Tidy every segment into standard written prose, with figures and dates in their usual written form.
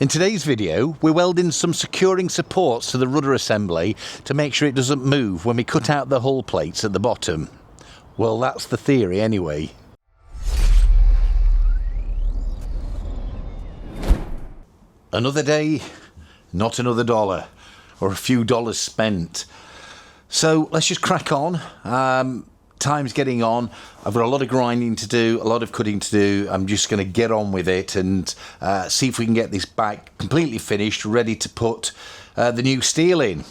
In today's video, we're welding some securing supports to the rudder assembly to make sure it doesn't move when we cut out the hull plates at the bottom. Well, that's the theory anyway. Another day, not another dollar, or a few dollars spent. So let's just crack on. Time's getting on. I've got a lot of grinding to do, a lot of cutting to do. I'm just going to get on with it and see if we can get this back completely finished, ready to put the new steel in.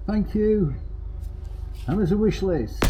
Thank you. And there's a wish list.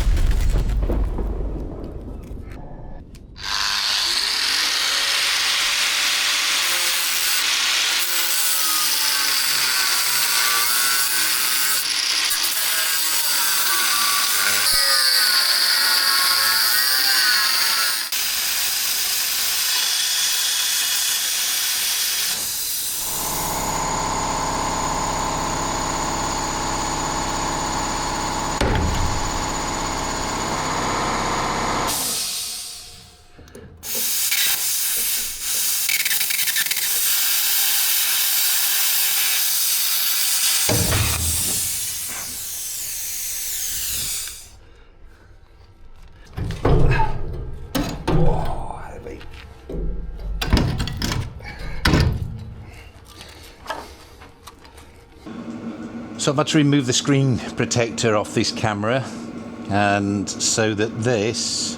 So I've had to remove the screen protector off this camera, and so that this,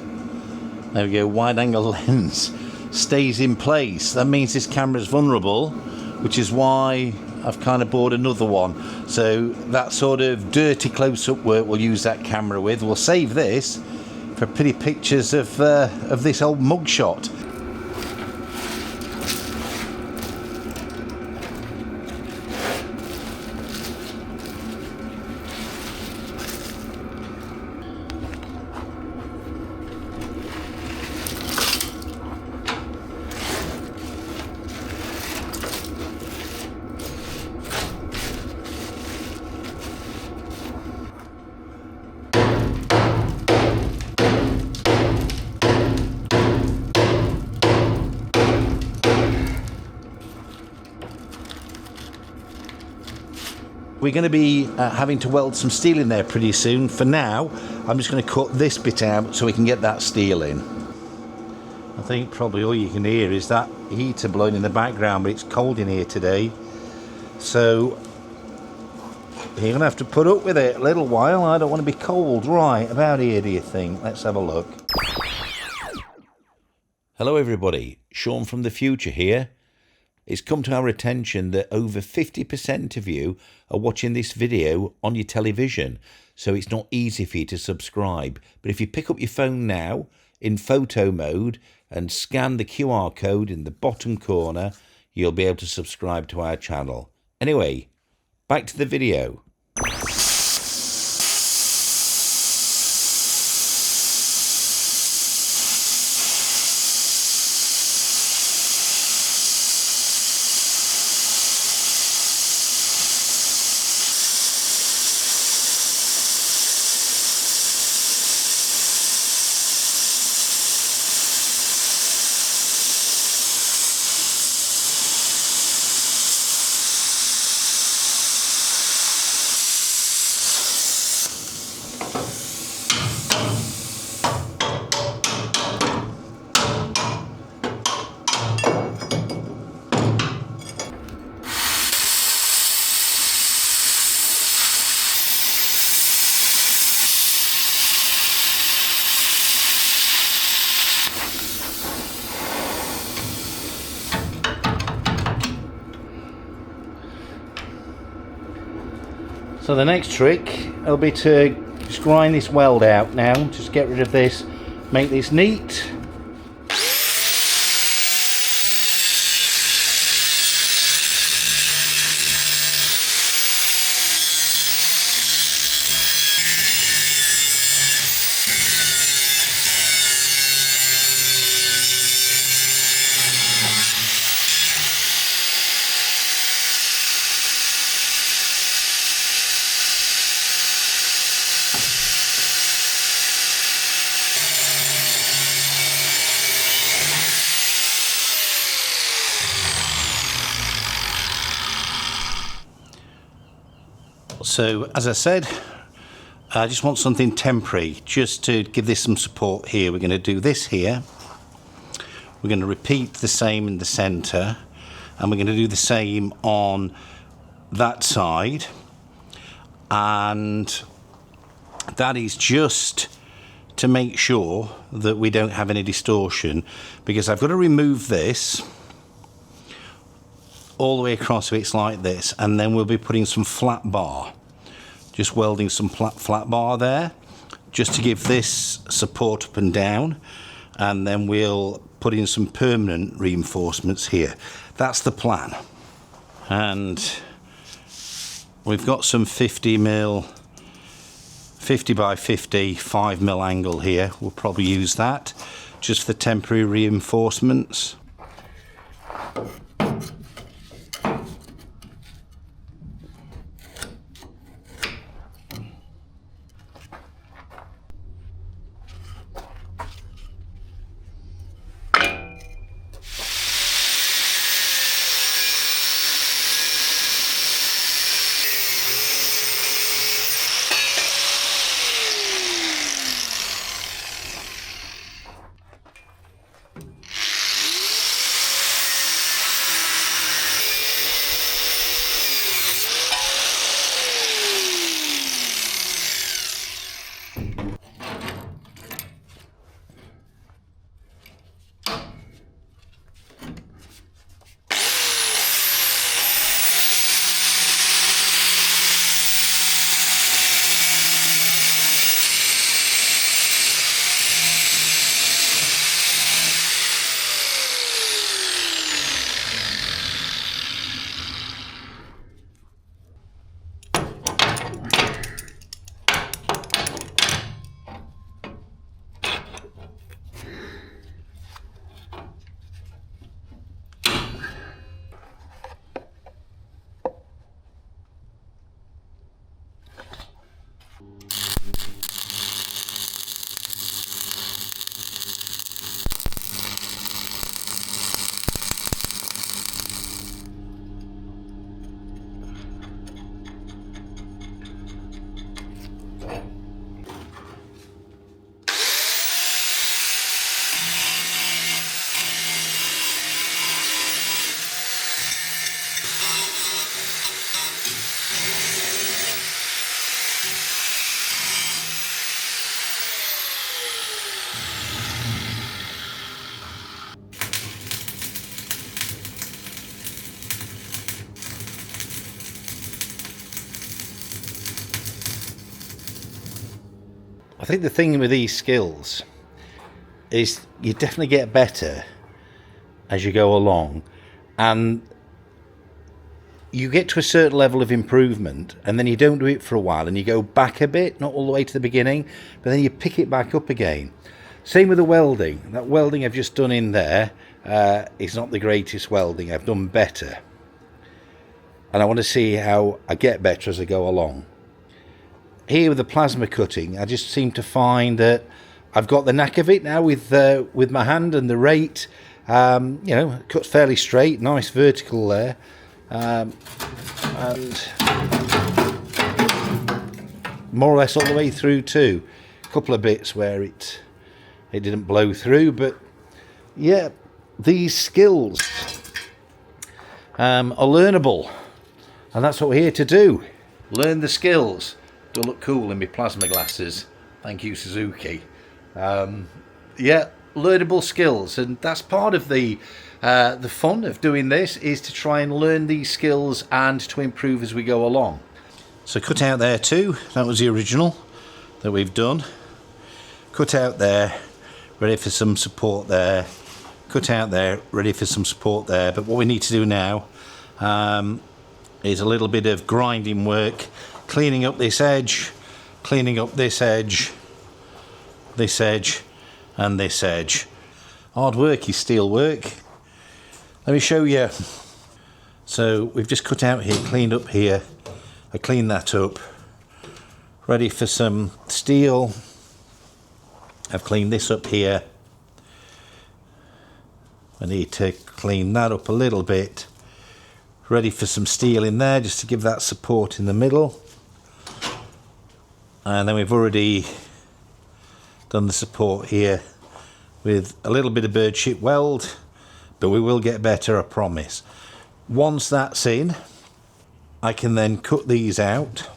there we go, wide angle lens stays in place. That means this camera is vulnerable, which is why I've kind of bought another one. So that sort of dirty close-up work we'll use that camera with. We'll save this for pretty pictures of this old mugshot. We're going to be having to weld some steel in there pretty soon. For now, I'm just going to cut this bit out so we can get that steel in. I think probably all you can hear is that heater blowing in the background, but it's cold in here today. So you're going to have to put up with it a little while. I don't want to be cold. Right, about here do you think? Let's have a look. Hello everybody, Shaun from the future here. It's come to our attention that over 50% of you are watching this video on your television, so it's not easy for you to subscribe. But if you pick up your phone now in photo mode and scan the QR code in the bottom corner, you'll be able to subscribe to our channel. Anyway, back to the video. So the next trick will be to just grind this weld out now, just get rid of this, make this neat. So as I said, I just want something temporary just to give this some support here. We're going to do this here. We're going to repeat the same in the center, and we're going to do the same on that side, and that is just to make sure that we don't have any distortion, because I've got to remove this all the way across so it's like this, and then we'll be putting some flat bar, just welding some flat bar there just to give this support up and down, and then we'll put in some permanent reinforcements here. That's the plan. And we've got some 50 by 50 5mm angle here. We'll probably use that just for temporary reinforcements. I think the thing with these skills is you definitely get better as you go along, and you get to a certain level of improvement, and then you don't do it for a while and you go back a bit, not all the way to the beginning, but then you pick it back up again. Same with the welding. That welding I've just done in there is not the greatest welding. I've done better, and I want to see how I get better as I go along. Here with the plasma cutting, I just seem to find that I've got the knack of it now with my hand and the rate. You know, cut fairly straight, nice vertical there, and more or less all the way through too. A couple of bits where it didn't blow through, but yeah, these skills are learnable, and that's what we're here to do. Learn the skills. Do look cool in my plasma glasses. Thank you, Suzuki. Yeah, learnable skills, and that's part of the fun of doing this, is to try and learn these skills and to improve as we go along. So cut out there too, that was the original that we've done. Cut out there, ready for some support there. Cut out there, ready for some support there. But what we need to do now is a little bit of grinding work, cleaning up this edge, cleaning up this edge, and this edge. Hard work is steel work. Let me show you. So we've just cut out here, cleaned up here. I cleaned that up. Ready for some steel. I've cleaned this up here. I need to clean that up a little bit. Ready for some steel in there just to give that support in the middle. And then we've already done the support here with a little bit of birdship weld, but we will get better, I promise. Once that's in, I can then cut these out,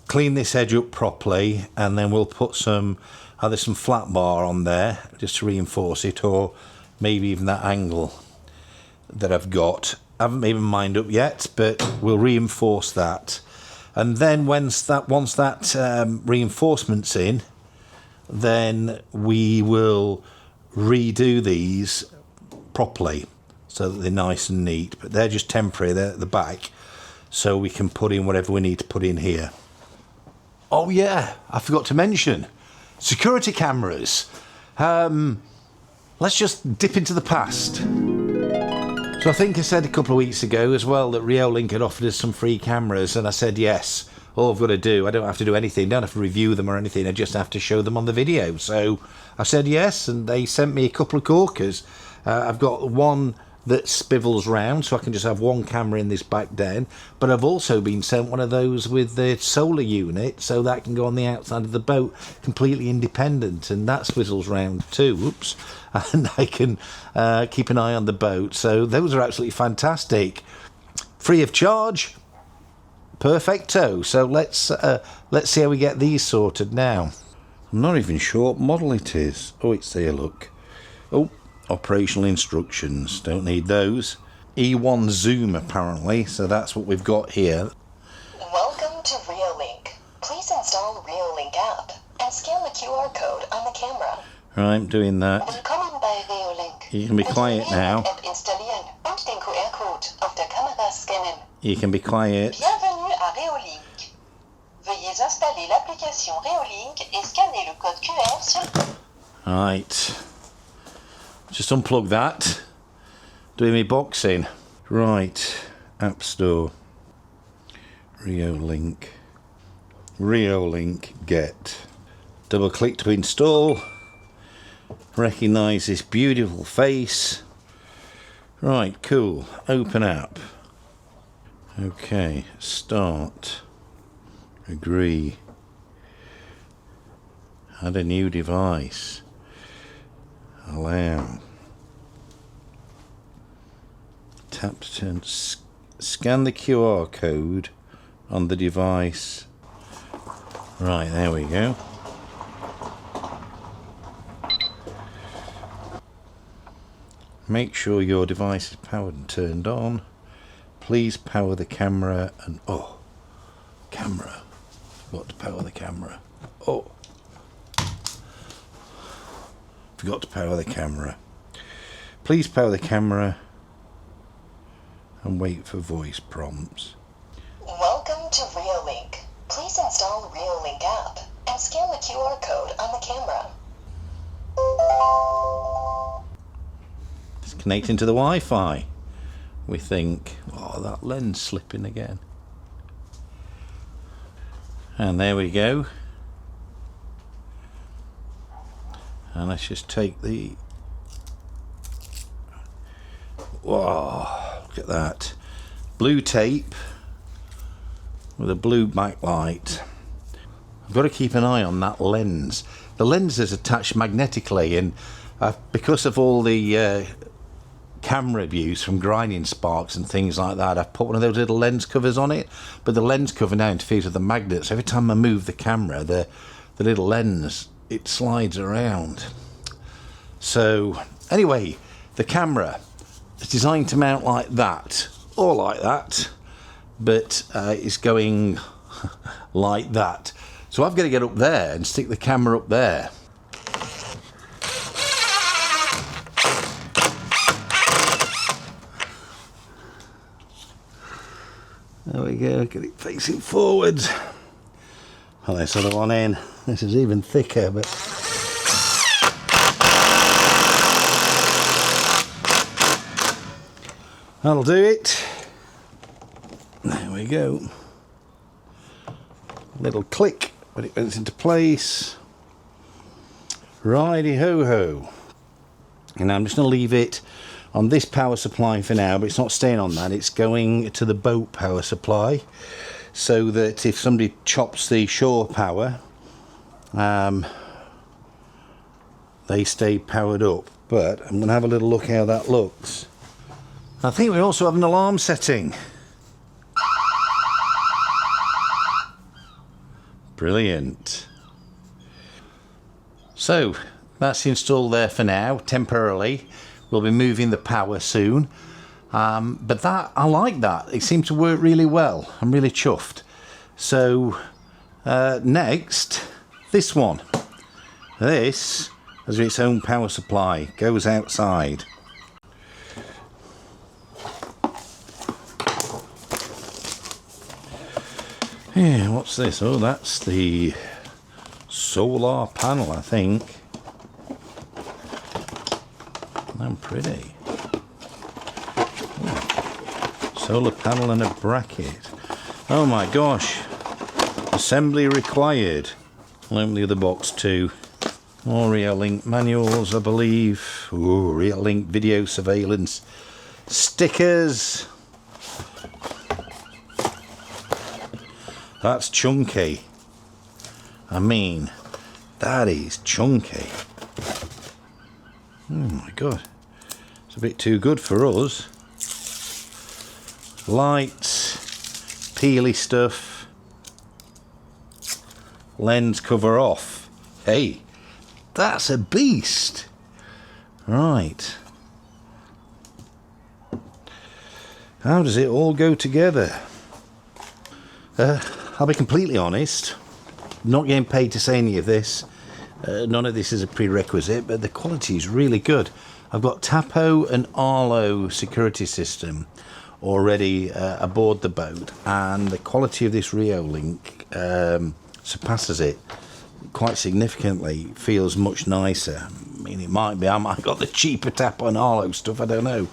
clean this edge up properly, and then we'll put either some flat bar on there just to reinforce it, or maybe even that angle that I've got. I haven't made my mind up yet, but we'll reinforce that. And then once that reinforcement's in, then we will redo these properly so that they're nice and neat. But they're just temporary, they're at the back, so we can put in whatever we need to put in here. Oh yeah, I forgot to mention security cameras. Let's just dip into the past. So I think I said a couple of weeks ago as well that Reolink had offered us some free cameras, and I said yes. All I've got to do, I don't have to do anything, don't have to review them or anything, I just have to show them on the video. So I said yes, and they sent me a couple of corkers. I've got one that spivels round, so I can just have one camera in this back den, but I've also been sent one of those with the solar unit, so that can go on the outside of the boat completely independent, and that swizzles round too. Whoops. And I can keep an eye on the boat. So those are absolutely fantastic, free of charge. Perfecto. So let's see how we get these sorted now. I'm not even sure what model it is. Oh, it's there, look. Oh, operational instructions. Don't need those. E1 zoom apparently. So that's what we've got here. Welcome to Reolink. Please install Reolink app and scan the QR code on the camera. Right, I'm doing that. Willkommen bei Reolink. You can be quiet now. App installieren und den QR-Code auf der Kamera scannen. You can be quiet. Bienvenue à Reolink. Veuillez installer l'application Reolink et scanner le code QR sur... Right. Just unplug that. Doing me boxing. Right. App Store. Reolink. Reolink get. Double click to install. Recognise this beautiful face. Right, cool. Open app. Okay, start. Agree. Add a new device. Allow. Tap to turn. Scan the QR code on the device. Right, there we go. Make sure your device is powered and turned on. Please power the camera and... Oh, camera. Forgot to power the camera. Oh. Forgot to power the camera. Please power the camera and wait for voice prompts. Welcome to Reolink. Please install Reolink app and scan the QR code on the camera. It's connecting to the Wi-Fi. We think, oh, that lens slipping again. And there we go. And let's just take the... Whoa, look at that. Blue tape with a blue backlight. I've got to keep an eye on that lens. The lens is attached magnetically, and because of all the camera abuse from grinding sparks and things like that, I've put one of those little lens covers on it, but the lens cover now interferes with the magnets. Every time I move the camera, the little lens, it slides around. So anyway, the camera is designed to mount like that, or like that, but it's going like that. So I've got to get up there and stick the camera up there. There we go, get it facing forwards. Well, this other one in. This is even thicker, but that'll do it. There we go. Little click, but it went into place. Righty ho ho. And I'm just going to leave it on this power supply for now, but it's not staying on that. It's going to the boat power supply, so that if somebody chops the shore power, they stay powered up. But I'm going to have a little look how that looks. I think we also have an alarm setting. Brilliant. So that's installed there for now, temporarily. We'll be moving the power soon. But that, I like that. It seemed to work really well. I'm really chuffed. So next, this one. This has its own power supply, goes outside. Yeah, what's this? Oh, that's the solar panel, I think. I'm pretty. Ooh. Solar panel and a bracket. Oh my gosh. Assembly required. I'll open the other box too. More Reolink manuals, I believe. Ooh, Reolink video surveillance stickers. That's chunky. I mean, that is chunky. Oh my god. It's a bit too good for us. Lights, peely stuff, lens cover off. Hey, that's a beast. Right. How does it all go together? I'll be completely honest, not getting paid to say any of this. None of this is a prerequisite, but the quality is really good. I've got Tapo and Arlo security system already aboard the boat, and the quality of this Reolink surpasses it quite significantly. Feels much nicer. I mean, it might be I might have got the cheaper Tapo and Arlo stuff, I don't know.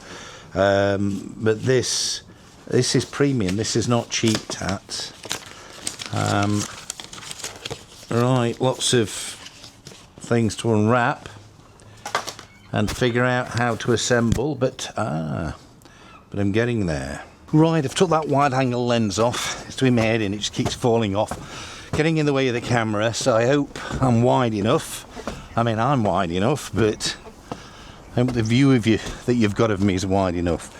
But this is premium. This is not cheap tat. Right, lots of things to unwrap and figure out how to assemble, but I'm getting there. Right, I've took that wide angle lens off. It's doing my head in, it just keeps falling off, getting in the way of the camera, so I hope I'm wide enough. I mean, I'm wide enough, but I hope the view of you that you've got of me is wide enough.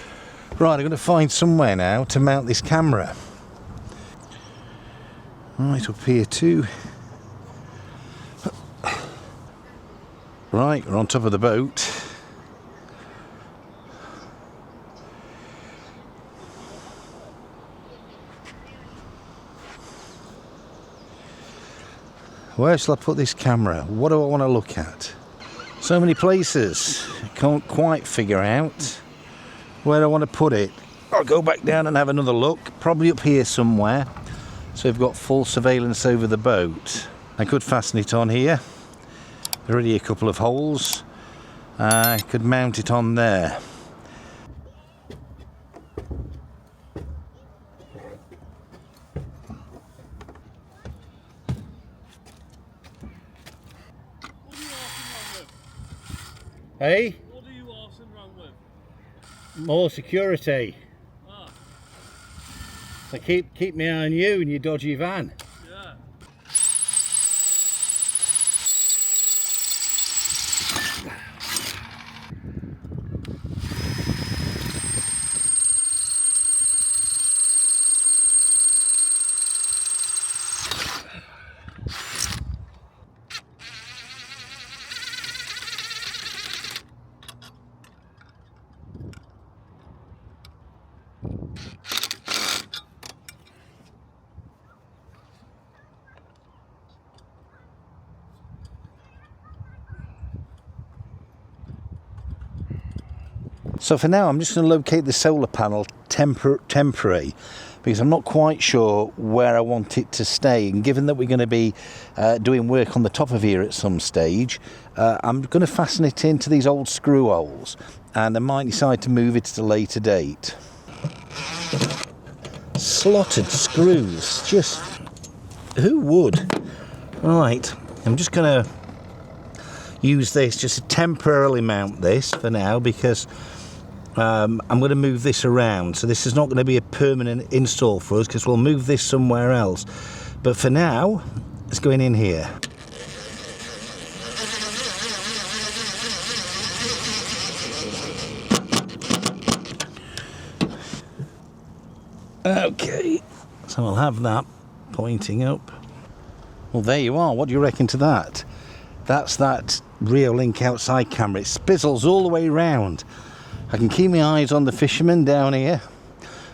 Right, I'm going to find somewhere now to mount this camera. Right, up here too. Right, we're on top of the boat. Where shall I put this camera? What do I want to look at? So many places. I can't quite figure out where I want to put it. I'll go back down and have another look. Probably up here somewhere. So we've got full surveillance over the boat. I could fasten it on here. Already a couple of holes. I could mount it on there. Hey? What are you arsing wrong with? More security. Ah, So keep me eye on you and your dodgy van. yeah. So for now, I'm just going to locate the solar panel temporary, because I'm not quite sure where I want it to stay. And given that we're going to be doing work on the top of here at some stage, I'm going to fasten it into these old screw holes, and I might decide to move it at a later date. Slotted screws, just who would? Right, I'm just going to use this just to temporarily mount this for now, because I'm going to move this around. So this is not going to be a permanent install for us, because we'll move this somewhere else. But for now, it's going in here. Okay, so we'll have that pointing up. Well, there you are. What do you reckon to that? That's that Reolink outside camera. It spizzles all the way around. I can keep my eyes on the fishermen down here,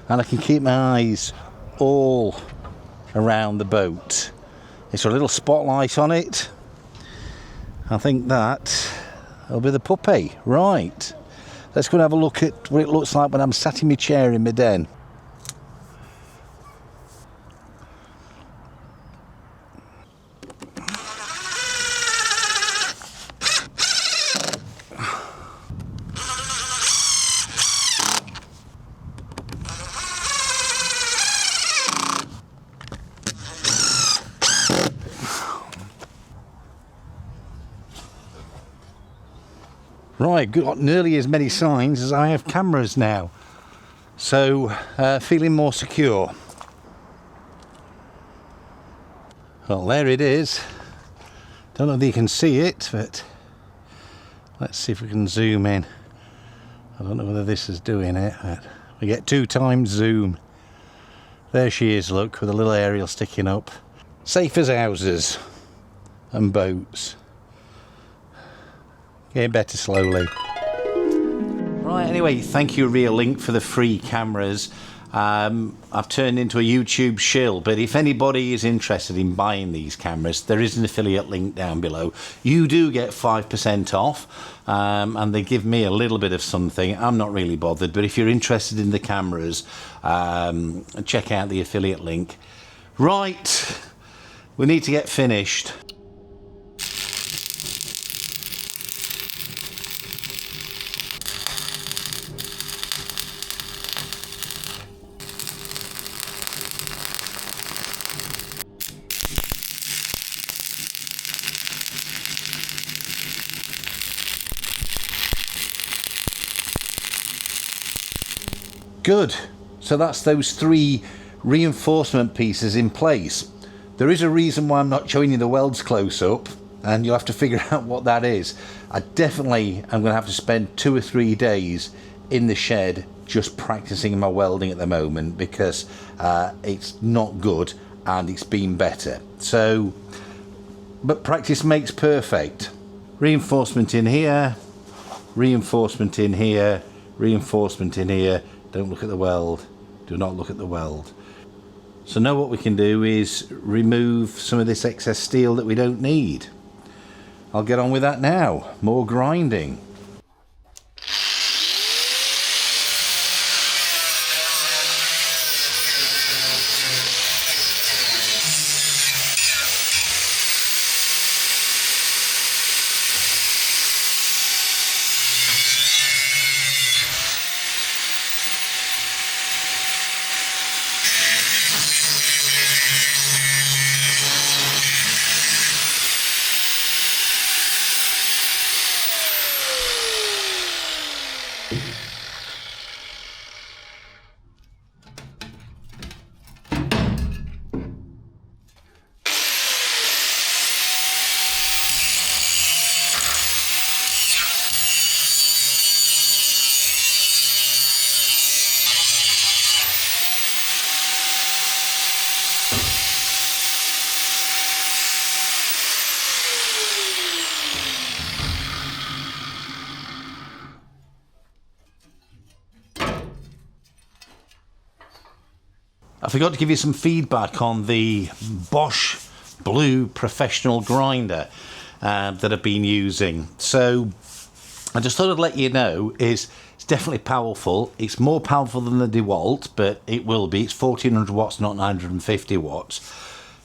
and I can keep my eyes all around the boat. It's got a little spotlight on it. I think that will be the puppy. Right. Let's go and have a look at what it looks like when I'm sat in my chair in my den. Right, got nearly as many signs as I have cameras now, so feeling more secure. Well, there it is. Don't know if you can see it, but let's see if we can zoom in. I don't know whether this is doing it, but we get 2 times zoom. There she is, look, with a little aerial sticking up. Safe as houses and boats. Getting better slowly. Right, anyway, thank you Reolink for the free cameras. I've turned into a YouTube shill, but if anybody is interested in buying these cameras, there is an affiliate link down below. You do get 5% off, and they give me a little bit of something. I'm not really bothered, but if you're interested in the cameras, check out the affiliate link. Right, we need to get finished. Good. So that's those 3 reinforcement pieces in place. There is a reason why I'm not showing you the welds close up, and you'll have to figure out what that is. I definitely am going to have to spend 2 or 3 days in the shed just practicing my welding at the moment, because it's not good and it's been better. So, but practice makes perfect. Reinforcement in here, reinforcement in here, reinforcement in here. Don't look at the weld. Do not look at the weld. So now what we can do is remove some of this excess steel that we don't need. I'll get on with that now. More grinding. I forgot to give you some feedback on the Bosch Blue Professional Grinder that I've been using. So I just thought I'd let you know is It's definitely powerful. It's more powerful than the DeWalt, but it will be. It's 1400 watts, not 950 watts.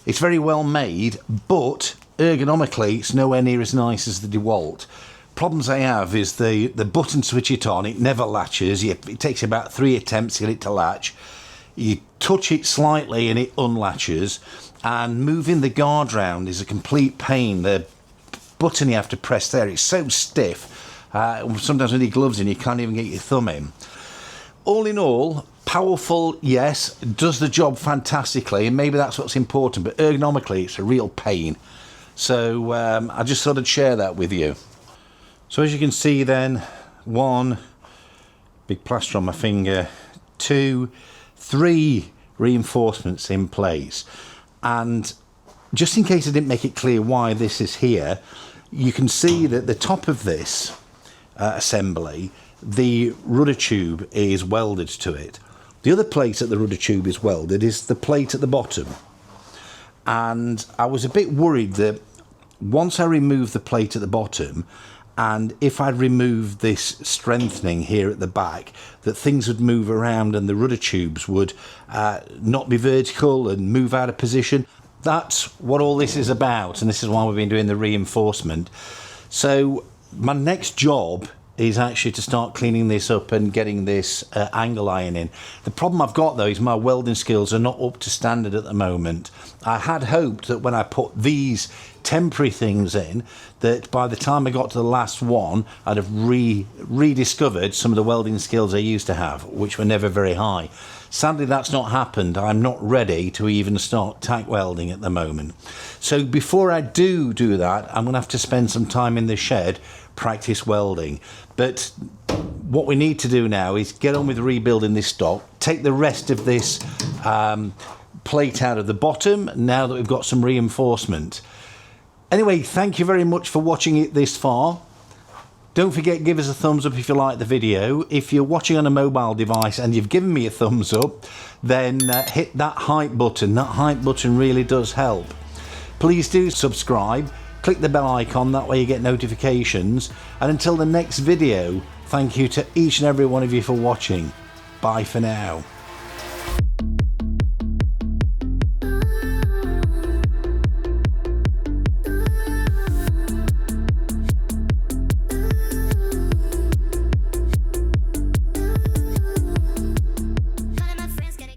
It's very well made, but ergonomically, it's nowhere near as nice as the DeWalt. Problems I have is the button switch it on, it never latches. It takes about 3 attempts to get it to latch. You touch it slightly and it unlatches, and moving the guard round is a complete pain. The button you have to press there, it's so stiff. Sometimes with your gloves in, you can't even get your thumb in. All in all, powerful, yes, does the job fantastically, and maybe that's what's important, but ergonomically, it's a real pain. So I just thought I'd share that with you. So as you can see then, 1, big plaster on my finger, 2, 3 reinforcements in place. And just in case I didn't make it clear why this is here, you can see that the top of this assembly, the rudder tube is welded to it. The other plate that the rudder tube is welded is the plate at the bottom. And I was a bit worried that once I removed the plate at the bottom, and if I'd removed this strengthening here at the back, that things would move around and the rudder tubes would not be vertical and move out of position. That's what all this is about, and this is why we've been doing the reinforcement. So my next job is actually to start cleaning this up and getting this angle iron in. The problem I've got though is my welding skills are not up to standard at the moment. I had hoped that when I put these temporary things in, that by the time I got to the last one, I'd have rediscovered some of the welding skills I used to have, which were never very high. Sadly, that's not happened. I'm not ready to even start tack welding at the moment. So before I do that, I'm going to have to spend some time in the shed, practice welding. But what we need to do now is get on with rebuilding this stock, take the rest of this plate out of the bottom, now that we've got some reinforcement. Anyway, thank you very much for watching it this far. Don't forget, give us a thumbs up if you like the video. If you're watching on a mobile device and you've given me a thumbs up, then hit that hype button. That hype button really does help. Please do subscribe. Click the bell icon, that way you get notifications. And until the next video, thank you to each and every one of you for watching. Bye for now.